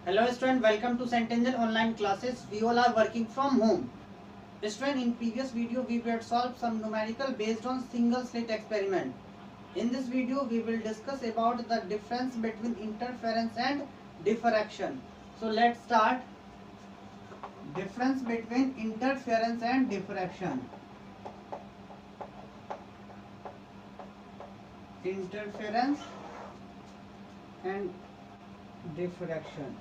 Hello student, welcome to Centennial online classes. We all are working from home. Student, in previous video we had solved some numerical based on single slit experiment. In this video we will discuss about the difference between interference and diffraction. So let's start. Difference between interference and diffraction. Interference and diffraction.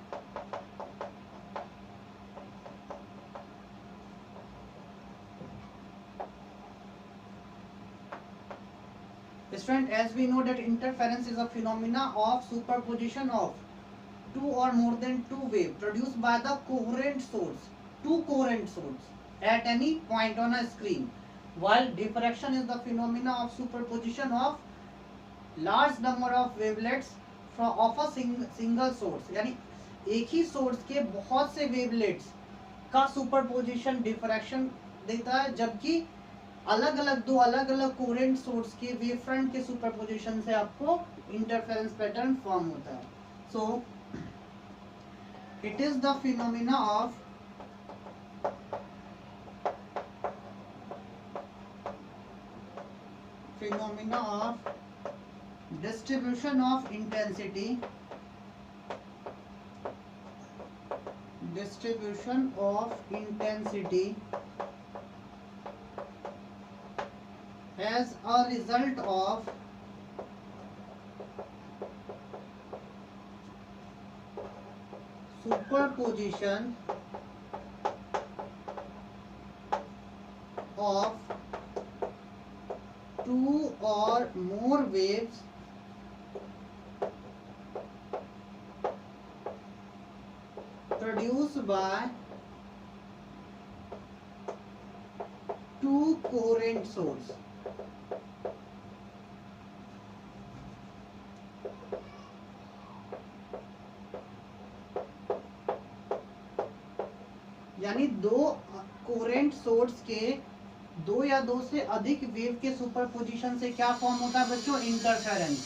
Student, as we know that interference is a phenomena of superposition of two or more than two waves produced by the coherent source, two coherent sources at any point on a screen, while diffraction is the phenomena of superposition of large number of wavelets from of a single source, यानी एक ही source के बहुत से wavelets का superposition diffraction देता है, जबकि अलग अलग कोरेंट सोर्स के वेव फ्रंट के सुपरपोजिशन से आपको इंटरफेरेंस पैटर्न फॉर्म होता है. So it is the phenomena of distribution of intensity as a result of superposition of two or more waves produced by two coherent sources. यानी दो coherent source के दो या दो से अधिक वेव के सुपरपोजिशन से क्या फॉर्म होता है बच्चों? इंटरफेरेंस.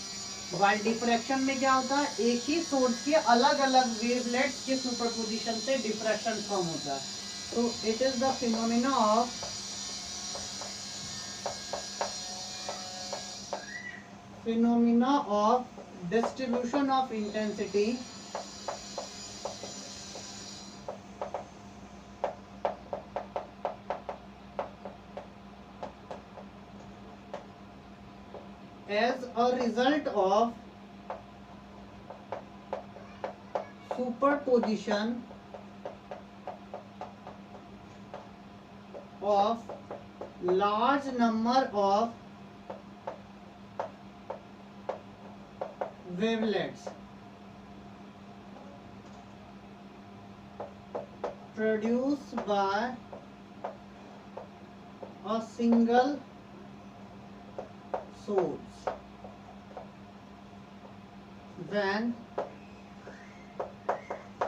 वाइल डिफ्रैक्शन में क्या होता है? एक ही सोर्स के अलग अलग वेवलेट्स के सुपरपोजिशन से डिफ्रैक्शन फॉर्म होता है. तो it is the phenomena of distribution of intensity as a result of superposition of large number of wavelets produced by a single source when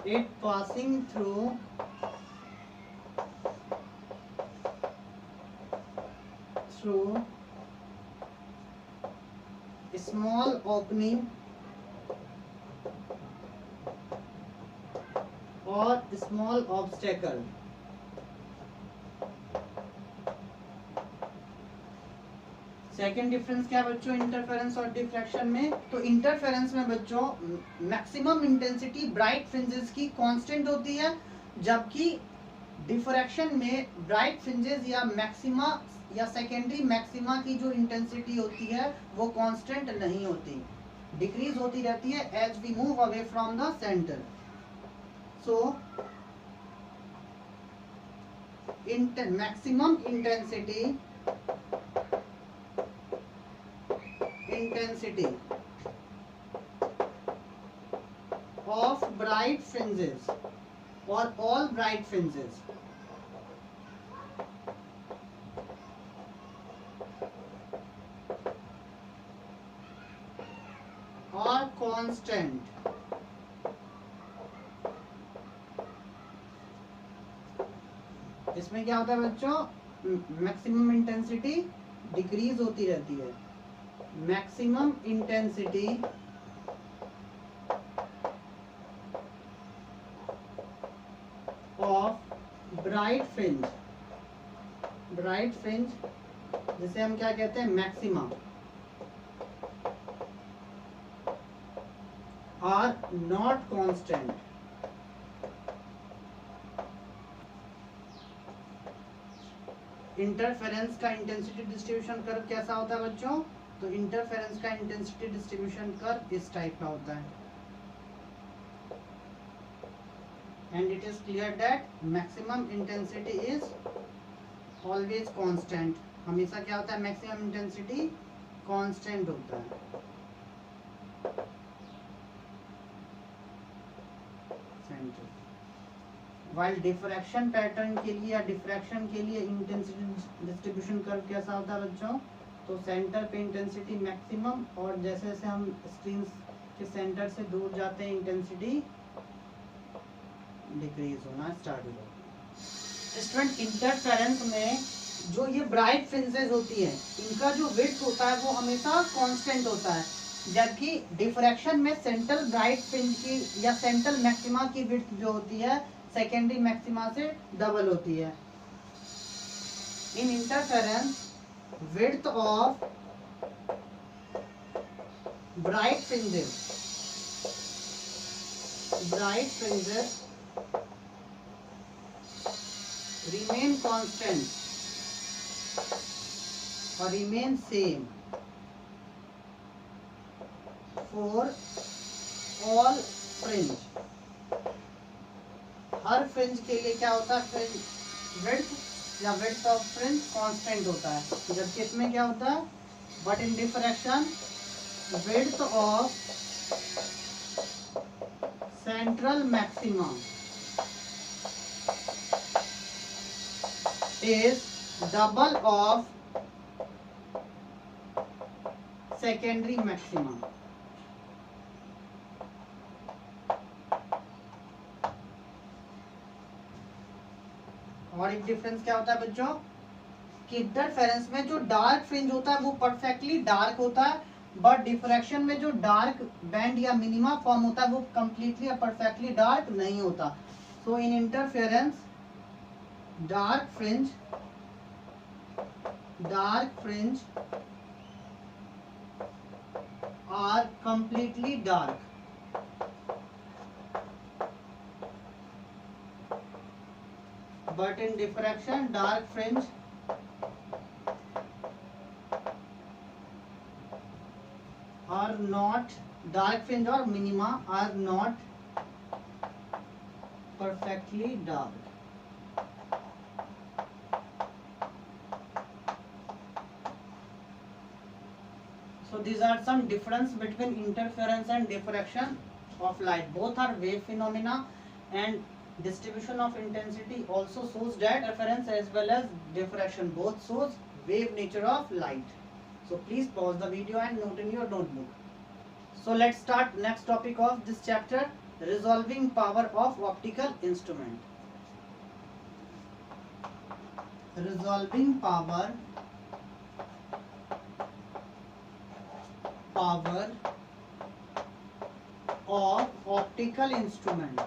it passing through small opening or small obstacle. Second difference क्या बच्चों interference और diffraction में? तो interference में बच्चों maximum intensity bright fringes की constant होती है, जबकि डिफ्रैक्शन में ब्राइट फ्रिंजेस या मैक्सिमा या सेकेंडरी मैक्सिमा की जो इंटेंसिटी होती है वो कांस्टेंट नहीं होती, डिक्रीज होती रहती है as we move away from the centre. So maximum intensity of bright fringes or all bright fringes are constant इसमें क्या होता है बच्चों? मैक्सिमम इंटेंसिटी डिक्रीज होती रहती है. मैक्सिमम इंटेंसिटी ब्राइट फ्रिंज जिसे हम क्या कहते हैं, maxima, are not constant. Interference का इंटेंसिटी डिस्ट्रीब्यूशन कर्व कैसा होता है बच्चों? तो इंटरफेरेंस का इंटेंसिटी डिस्ट्रीब्यूशन कर्व इस टाइप का होता है। And it is clear that maximum intensity is always constant. हमेशा क्या होता है, मैक्सिमम इंटेंसिटी कांस्टेंट होता है। सेंटर वाइल डिफ्रैक्शन पैटर्न के लिए या डिफ्रैक्शन के लिए इंटेंसिटी डिस्ट्रीब्यूशन कर्व कैसा होता है बच्चों? तो सेंटर पे इंटेंसिटी मैक्सिमम, और जैसे जैसे हम स्क्रीन के सेंटर से दूर जाते हैं इंटेंसिटी डिक्रीज होना स्टार्ट हो जाती है। स्टूडेंट, इंटरफेरेंस में जो ये ब्राइट फ्रिंजेस होती है, इनका जो विड्थ होता है वो हमेशा कांस्टेंट होता है, जबकि डिफ्रैक्शन में सेंट्रल ब्राइट फ्रिंज की या सेंट्रल मैक्सिमा की विड्थ जो होती है सेकेंडरी मैक्सिमा से डबल होती है। इन interference width of bright fringes remain constant or remain same for all fringe। Her fringe के लिए क्या होता है, फ्रिंज विड्थ या विड्थ ऑफ फ्रिंज कांस्टेंट होता है, जबकि इसमें क्या होता है, but in diffraction width of central maxima is double of secondary maxima. और एक डिफरेंस क्या होता है बच्चों कि इंटरफेरेंस में जो डार्क फ्रिंज होता है वो परफेक्टली डार्क होता है, बट डिफ्रैक्शन में जो डार्क बैंड या मिनिमा फॉर्म होता है वो कंप्लीटली या परफेक्टली डार्क नहीं होता। So in interference dark fringe are completely dark, but in diffraction dark fringe are not, dark fringe or minima are not perfectly dark। So these are some difference between interference and diffraction of light. Both are wave phenomena, and distribution of intensity also shows that interference as well as diffraction both shows wave nature of light. So please pause the video and note in your notebook. So let's start next topic of this chapter, resolving power of optical instrument. Resolving power of optical instrument.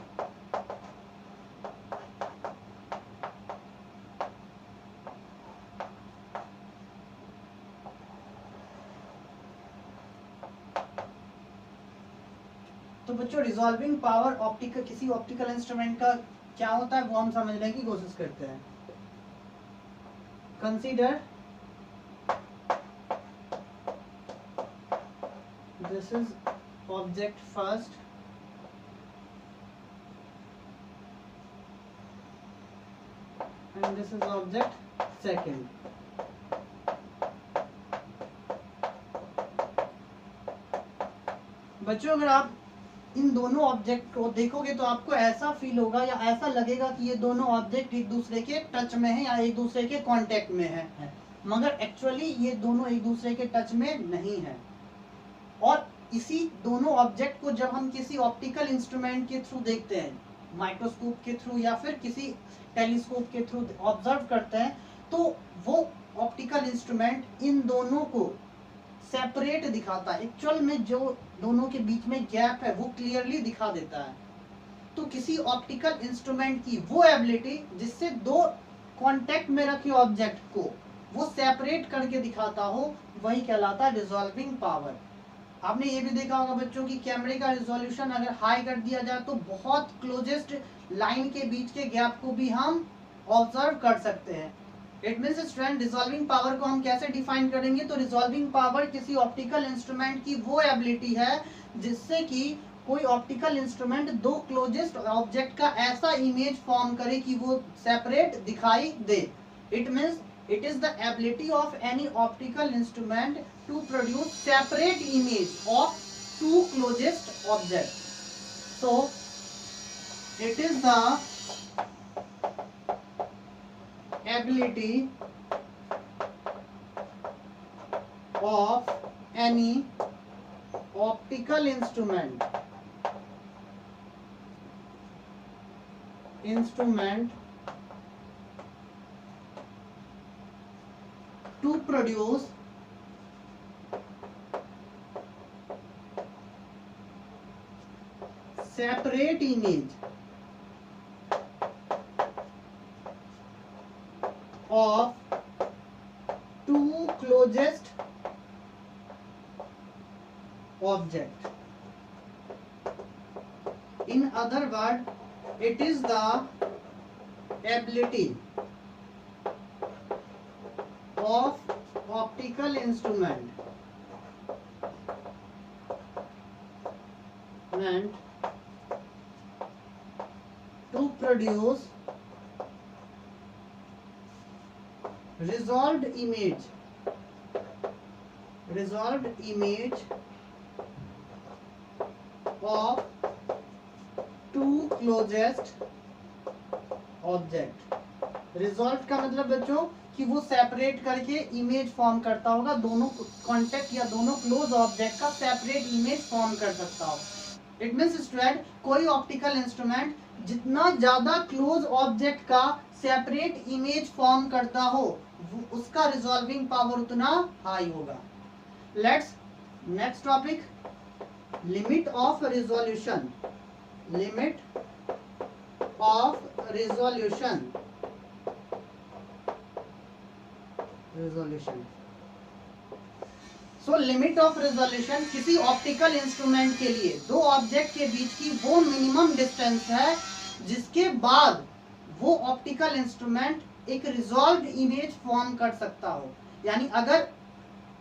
तो बच्चों resolving power optical किसी optical instrument का क्या होता है वो हम समझने की कोशिश करते हैं। Consider this is object first and this is object second. बच्चों अगर आप इन दोनों ऑब्जेक्ट को देखोगे तो आपको ऐसा फील होगा या ऐसा लगेगा कि ये दोनों ऑब्जेक्ट एक दूसरे के टच में है या एक दूसरे के कांटेक्ट में है, मगर एक्चुअली ये दोनों एक दूसरे के टच में नहीं है। और इसी दोनों ऑब्जेक्ट को जब हम किसी ऑप्टिकल इंस्ट्रूमेंट के थ्रू देखते हैं, माइक्रोस्कोप के थ्रू या फिर किसी टेलीस्कोप के थ्रू ऑब्जर्व करते हैं, तो वो ऑप्टिकल इंस्ट्रूमेंट इन दोनों को सेपरेट दिखाता है। एक्चुअल में जो दोनों के बीच में गैप है वो क्लियरली दिखा देता है। तो किसी ऑप्टिकल इंस्ट्रूमेंट की वो एबिलिटी जिससे दो कांटेक्ट में रखे ऑब्जेक्ट को वो सेपरेट करके दिखाता हो, वही कहलाता है रिजॉल्विंग पावर। आपने ये भी देखा होगा बच्चों की कैमरे का रिजोल्यूशन अगर हाई कर दिया जाए तो बहुत क्लोजेस्ट लाइन के बीच के गैप को भी हम ऑब्जर्व कर सकते हैं। It means student resolving power को हम कैसे डिफाइन करेंगे, तो रिजॉल्विंग पावर किसी ऑप्टिकल इंस्ट्रूमेंट की वो एबिलिटी है जिससे कि कोई ऑप्टिकल इंस्ट्रूमेंट दो क्लोजेस्ट ऑब्जेक्ट का ऐसा इमेज फॉर्म करे कि वो सेपरेट दिखाई दे। It means it is the ability of any optical instrument to produce separate image of two closest objects. So it is the ability of any optical instrument to produce separate image of two closest object. In other words, it is the ability of optical instrument to produce resolved image of two closest object. Resolve का मतलब बच्चों कि वो separate करके image form करता होगा, दोनों contact या दोनों क्लोज ऑब्जेक्ट का सेपरेट इमेज फॉर्म कर सकता हो। इट मींस स्टूडेंट कोई ऑप्टिकल इंस्ट्रूमेंट जितना ज्यादा क्लोज ऑब्जेक्ट का सेपरेट इमेज फॉर्म करता हो उसका रिजॉल्विंग पावर उतना हाई होगा। Let's next topic, limit of resolution. Limit of resolution so limit of resolution किसी ऑप्टिकल इंस्ट्रूमेंट के लिए दो ऑब्जेक्ट के बीच की वो मिनिमम डिस्टेंस है जिसके बाद वो ऑप्टिकल इंस्ट्रूमेंट एक रिजॉल्व्ड इमेज फॉर्म कर सकता हो। यानी अगर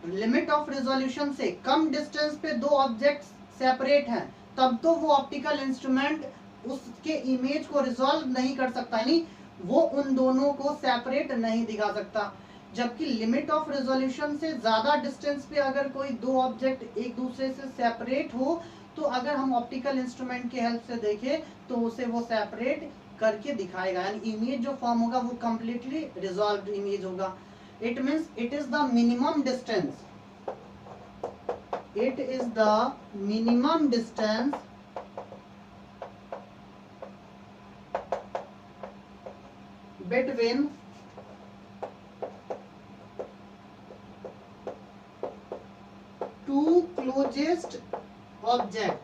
लिमिट ऑफ रिजोल्यूशन से कम डिस्टेंस पे दो ऑब्जेक्ट सेपरेट हैं तब तो वो ऑप्टिकल इंस्ट्रूमेंट उसके इमेज को रिजॉल्व नहीं कर सकता, यानी वो उन दोनों को सेपरेट नहीं दिखा सकता। जबकि लिमिट ऑफ रेजोल्यूशन से ज्यादा डिस्टेंस पे अगर कोई दो ऑब्जेक्ट एक दूसरे से सेपरेट हो तो अगर हम ऑप्टिकल इंस्ट्रूमेंट की हेल्प से देखें तो उसे वो सेपरेट करके दिखाएगा, यानी इमेज जो फॉर्म होगा वो कंप्लीटली रिजॉल्व्ड इमेज होगा। It means it is the minimum distance, it is the minimum distance between two closest object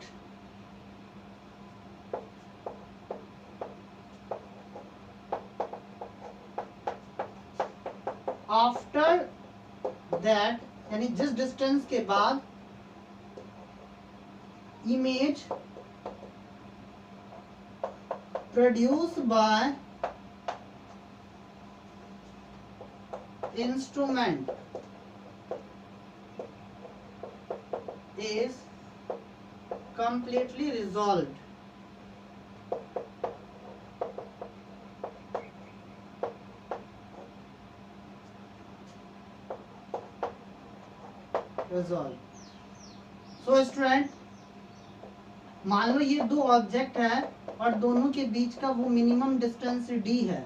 after that, यानी जिस डिस्टेंस के बाद image produce by instrument is completely resolved. So student मान लो ये दो object है और दोनों के बीच का वो मिनिमम डिस्टेंस d है।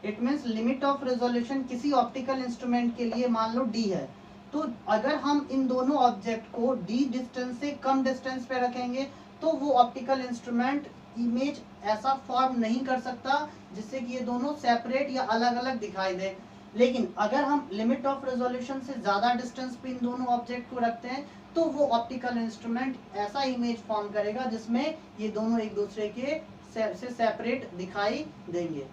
It means limit of resolution किसी ऑप्टिकल इंस्ट्रूमेंट के लिए मान लो d है, तो अगर हम इन दोनों ऑब्जेक्ट को d डिस्टेंस से कम डिस्टेंस पे रखेंगे तो वो ऑप्टिकल इंस्ट्रूमेंट इमेज ऐसा फॉर्म नहीं कर सकता जिससे कि ये दोनों सेपरेट या अलग अलग दिखाई दे। लेकिन अगर हम लिमिट ऑफ रेजोल्यूशन से ज्यादा डिस्टेंस पे इन दोनों ऑब्जेक्ट को रखते हैं तो वो ऑप्टिकल इंस्ट्रूमेंट ऐसा इमेज फॉर्म करेगा जिसमें ये दोनों एक दूसरे के से सेपरेट दिखाई देंगे।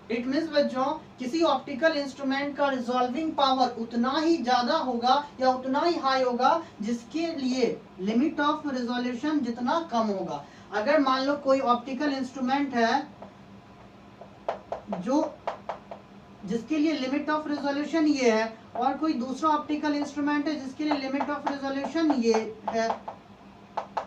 इट मीन्स बच्चों, किसी ऑप्टिकल इंस्ट्रूमेंट का रिजॉल्विंग पावर उतना ही ज्यादा होगा या उतना ही हाई होगा जिसके लिए लिमिट ऑफ रिजोल्यूशन जितना कम होगा। अगर मान लो कोई ऑप्टिकल इंस्ट्रूमेंट है जो जिसके लिए लिमिट ऑफ रिजोल्यूशन ये है और कोई दूसरा ऑप्टिकल इंस्ट्रूमेंट है जिसके लिए लिमिट ऑफ रिजोल्यूशन ये है,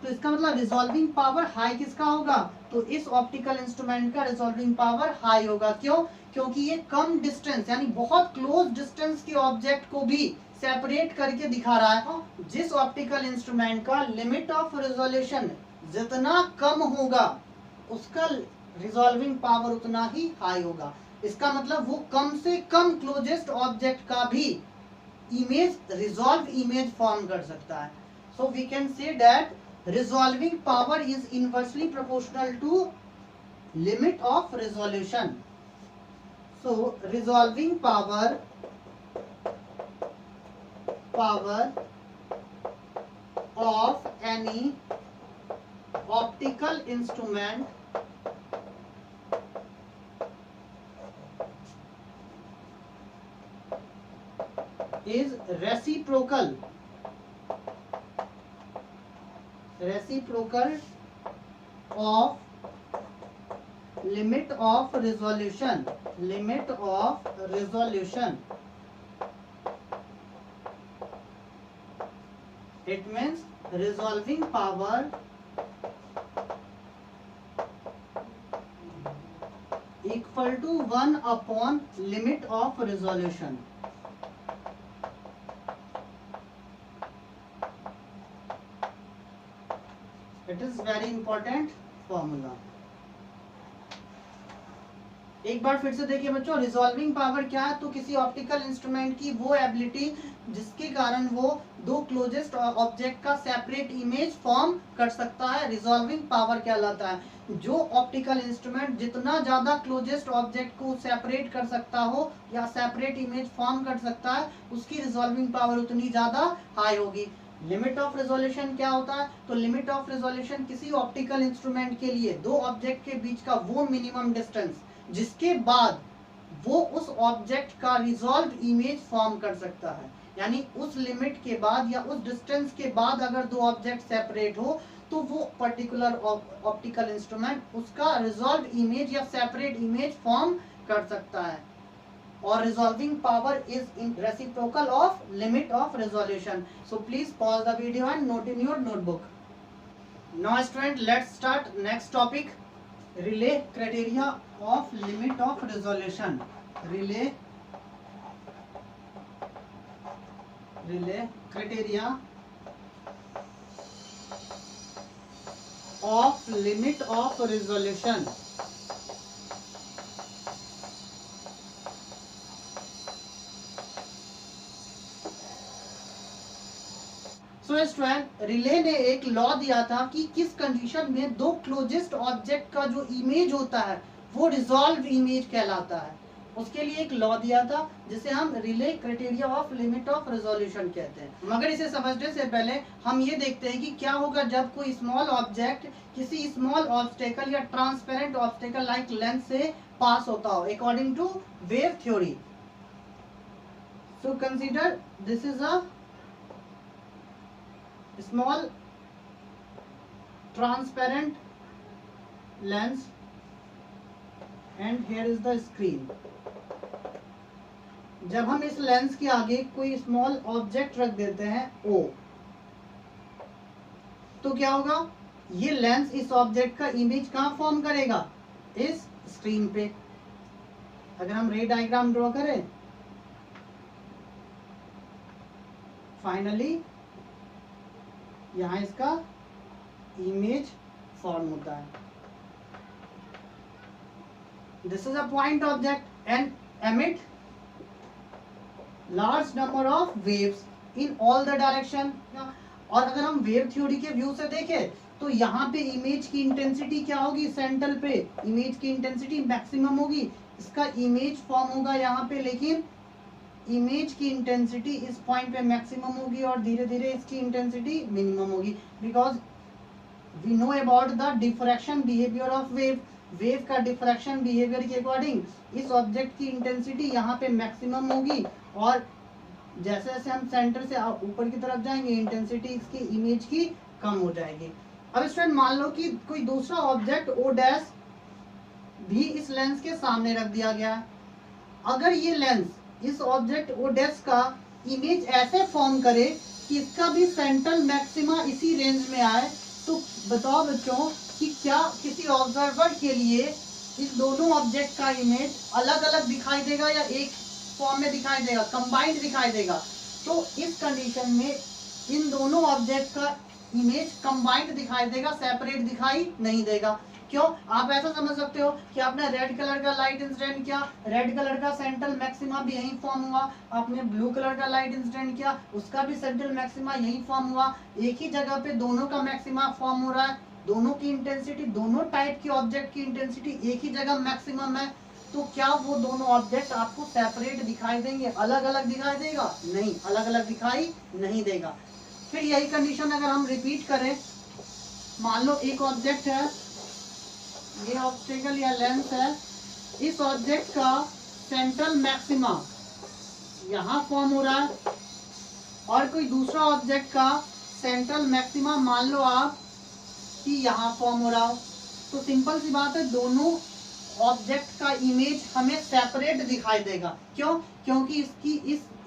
तो इसका मतलब रिजॉल्विंग पावर हाई किसका होगा? तो इस ऑप्टिकल इंस्ट्रूमेंट का रिजॉल्विंग पावर हाई होगा। क्यों? क्योंकि ये कम डिस्टेंस यानी बहुत क्लोज डिस्टेंस के ऑब्जेक्ट को भी सेपरेट करके दिखा रहा है। जिस ऑप्टिकल इंस्ट्रूमेंट का लिमिट ऑफ रिजोल्यूशन जितना कम होगा उसका रिजॉल्विंग पावर उतना ही हाई होगा। इसका मतलब वो कम से कम क्लोजेस्ट ऑब्जेक्ट का भी इमेज रिजॉल्व इमेज फॉर्म कर सकता है। So we can say that resolving power is inversely proportional to limit of resolution. So resolving power of any optical instrument is reciprocal of limit of resolution. It means resolving power equal to 1 upon limit of resolution. It is very important formula. एक बार फिर से देखिए बच्चों, resolving power क्या है? तो किसी optical instrument की वो एबिलिटी जिसके कारण वो दो क्लोजेस्ट ऑब्जेक्ट का सेपरेट इमेज फॉर्म कर सकता है, रिजॉल्विंग पावर कहलाता है। जो ऑप्टिकल इंस्ट्रूमेंट जितना ज्यादा क्लोजेस्ट ऑब्जेक्ट को सेपरेट कर सकता हो या सेपरेट इमेज फॉर्म कर सकता है, उसकी रिजॉल्विंग पावर उतनी ज्यादा हाई होगी। लिमिट ऑफ रिजोल्यूशन क्या होता है? तो लिमिट ऑफ रिजोल्यूशन किसी ऑप्टिकल इंस्ट्रूमेंट के लिए दो ऑब्जेक्ट के बीच का वो मिनिमम डिस्टेंस जिसके बाद वो उस ऑब्जेक्ट का रिजॉल्व इमेज फॉर्म कर सकता है। यानी उस लिमिट के बाद या उस डिस्टेंस के बाद अगर दो ऑब्जेक्ट सेपरेट हो तो वो पर्टिकुलर ऑप्टिकल इंस्ट्रूमेंट उसका रिजॉल्व इमेज या सेपरेट इमेज फॉर्म कर सकता है। और resolving power is in reciprocal of limit of resolution. So please pause the video and note in your notebook. Now student, let's start next topic, relay criteria of limit of resolution. Relay criteria of limit of resolution. So student, relay ने एक law दिया था कि किस condition में दो closest object का जो इमेज होता है वो रिजॉल्व इमेज कहलाता है। उसके लिए एक लॉ दिया था जिसे हम relay criteria of limit of resolution कहते हैं। मगर इसे समझने से पहले हम ये देखते हैं कि क्या होगा जब कोई स्मॉल ऑब्जेक्ट किसी स्मॉल ऑब्स्टेकल या ट्रांसपेरेंट ऑब्स्टेकल लाइक लेंस से पास होता हो according to wave theory. So consider this is a small transparent lens and here is the screen. जब हम इस लेंस के आगे कोई स्मॉल ऑब्जेक्ट रख देते हैं O, तो क्या होगा? ये लेंस इस ऑब्जेक्ट का इमेज कहाँ फॉर्म करेगा? इस स्क्रीन पे। अगर हम रे डायग्राम ड्रॉ करें, फाइनली यहाँ इसका इमेज फॉर्म होता है। This is a point object and emit large number of waves in all the direction. और अगर हम वेव थ्योरी के व्यू से देखें तो यहाँ पे इमेज की इंटेंसिटी क्या होगी? सेंट्रल पे इमेज की इंटेंसिटी मैक्सिमम होगी, इसका इमेज फॉर्म होगा यहाँ पे, लेकिन इमेज की इंटेंसिटी इस पॉइंट पे मैक्सिमम होगी और धीरे धीरे इसकी इंटेंसिटी मिनिमम होगी, because we know about the diffraction behaviour of wave. Wave का डिफ्रैक्शन बिहेवियर के अकॉर्डिंग इस ऑब्जेक्ट की इंटेंसिटी यहाँ पे मैक्सिमम होगी, और जैसे जैसे हम सेंटर से ऊपर की तरफ जाएंगे इंटेंसिटी इसकी इमेज की कम हो जाएगी। अब स्टूडेंट मान लो कि कोई दूसरा ऑब्जेक्ट ओ डैश भी इस लेंस के सामने रख दिया गया है। अगर ये लेंस इस ऑब्जेक्ट ओ डैश का इमेज ऐसे फॉर्म करे कि इसका भी सेंट्रल मैक्सिमा इसी रेंज में आए, तो बताओ बच्चों कि क्या किसी ऑब्जर्वर के लिए इस दोनों ऑब्जेक्ट का इमेज अलग अलग दिखाई देगा या एक फॉर्म में दिखाई देगा, कंबाइंड दिखाई देगा? तो इस कंडीशन में इन दोनों ऑब्जेक्ट का इमेज कंबाइंड दिखाई देगा, सेपरेट दिखाई नहीं देगा। क्यों? आप ऐसा समझ सकते हो कि आपने रेड कलर का लाइट इंसिडेंट किया, रेड कलर का सेंट्रल मैक्सिमा भी यही फॉर्म हुआ। आपने ब्लू कलर का लाइट इंसिडेंट किया, उसका भी सेंट्रल मैक्सिमा यही फॉर्म हुआ। एक ही जगह पे दोनों का मैक्सिमा फॉर्म हो रहा है, दोनों की इंटेंसिटी, दोनों टाइप की ऑब्जेक्ट की इंटेंसिटी एक ही जगह मैक्सिमम है। तो क्या वो दोनों ऑब्जेक्ट आपको सेपरेट दिखाई देंगे, अलग अलग दिखाई देगा? नहीं, अलग अलग दिखाई नहीं देगा। फिर यही कंडीशन अगर हम रिपीट करें, मान लो एक ऑब्जेक्ट है, ये ऑब्स्टेकल या लेंस है, इस ऑब्जेक्ट का सेंट्रल मैक्सिमा यहाँ फॉर्म हो रहा है, और कोई दूसरा ऑब्जेक्ट का सेंट्रल मैक्सिमा मान लो आप कि यहाँ फॉर्म हो रहा हो। तो सिंपल सी बात है, दोनों ऑब्जेक्ट का इमेज हमें सेपरेट दिखाई देगा। क्यों? क्योंकि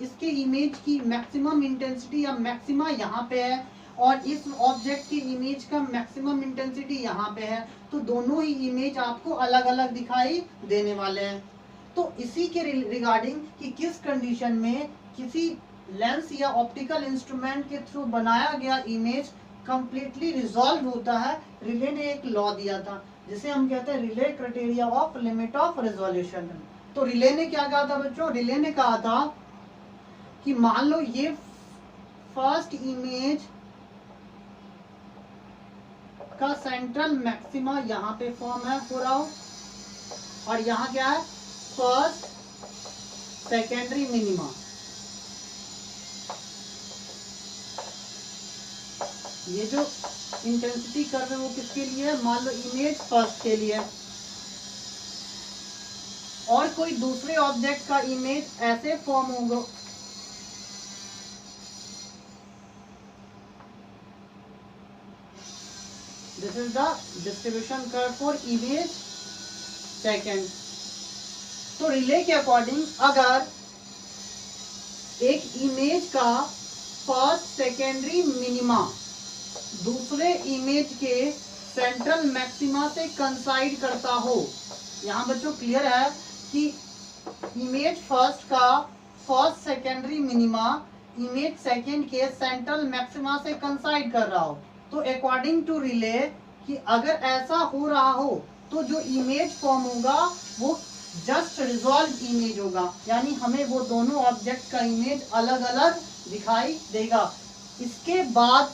इसके इमेज की मैक्सिमम इंटेंसिटी या मैक्सिमा यहाँ पे है, और इस ऑब्जेक्ट की इमेज का मैक्सिमम इंटेंसिटी यहाँ पे है। तो दोनों ही इमेज आपको अलग अलग दिखाई देने वाले हैं। तो इसी के रिगार्डिंग कि किस कंडीशन में किसी लेंस या ऑप्टिकल इंस्ट्रूमेंट के थ्रू बनाया गया इमेज कंप्लीटली रिजॉल्व होता है, रिले ने एक लॉ दिया था जिसे हम कहते हैं relay criteria of limit of resolution. तो रिले ने क्या कहा था बच्चों? रिले ने कहा था कि मान लो ये फर्स्ट इमेज का सेंट्रल मैक्सिमा यहाँ पे फॉर्म है हो रहा हो, और यहाँ क्या है? First secondary minima. ये जो इंटेंसिटी कर रहे हो वो किसके लिए है? मान लो इमेज फर्स्ट के लिए, और कोई दूसरे ऑब्जेक्ट का इमेज ऐसे फॉर्म होगा, this is the distribution curve for image second. तो रिले के अकॉर्डिंग अगर एक इमेज का फर्स्ट सेकेंडरी मिनिमा दूसरे इमेज के सेंट्रल मैक्सिमा से कंसाइड करता हो, यहाँ बच्चों क्लियर है कि इमेज फर्स्ट का first secondary minima image second के सेंट्रल मैक्सिमा से कंसाइड कर रहा हो, तो अकॉर्डिंग टू रिले कि अगर ऐसा हो रहा हो तो जो इमेज फॉर्म होगा वो जस्ट रिजॉल्व इमेज होगा, यानी हमें वो दोनों ऑब्जेक्ट का इमेज अलग अलग दिखाई देगा। इसके बाद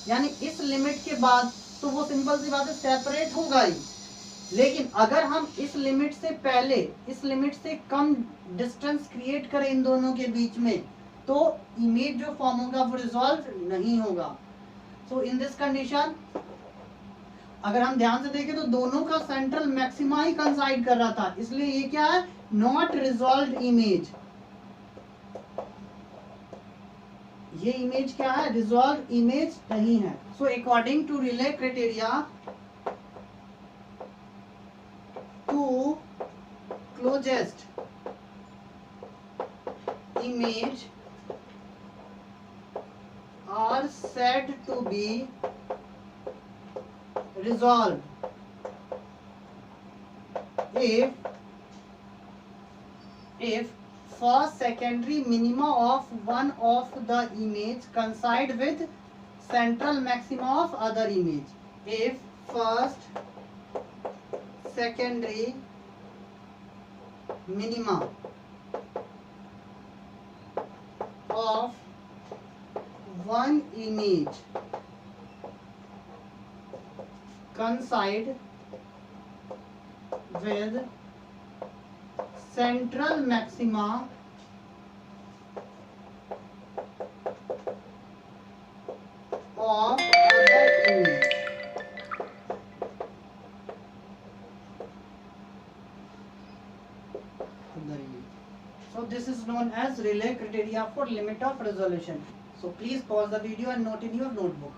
यानी इस लिमिट के बाद तो वो सिंपल सी बात है सेपरेट होगा ही। लेकिन अगर हम इस लिमिट से पहले, इस लिमिट से कम डिस्टेंस क्रिएट करें इन दोनों के बीच में, तो इमेज जो फॉर्म होगा वो रिजॉल्व नहीं होगा। सो इन दिस कंडीशन अगर हम ध्यान से देखें तो दोनों का सेंट्रल मैक्सिमा ही कंसाइड कर रहा था, इसलिए ये क्या है? Not resolve image. ये इमेज क्या है? रिजॉल्व इमेज नहीं है। So according to Rayleigh criteria, two closest image are said to be resolved if first secondary minima of one of the image coincide with central maxima of other image. If first secondary minima of one image coincide with central maxima of other image. So this is known as Rayleigh criteria for limit of resolution. So please pause the video and note in your notebook.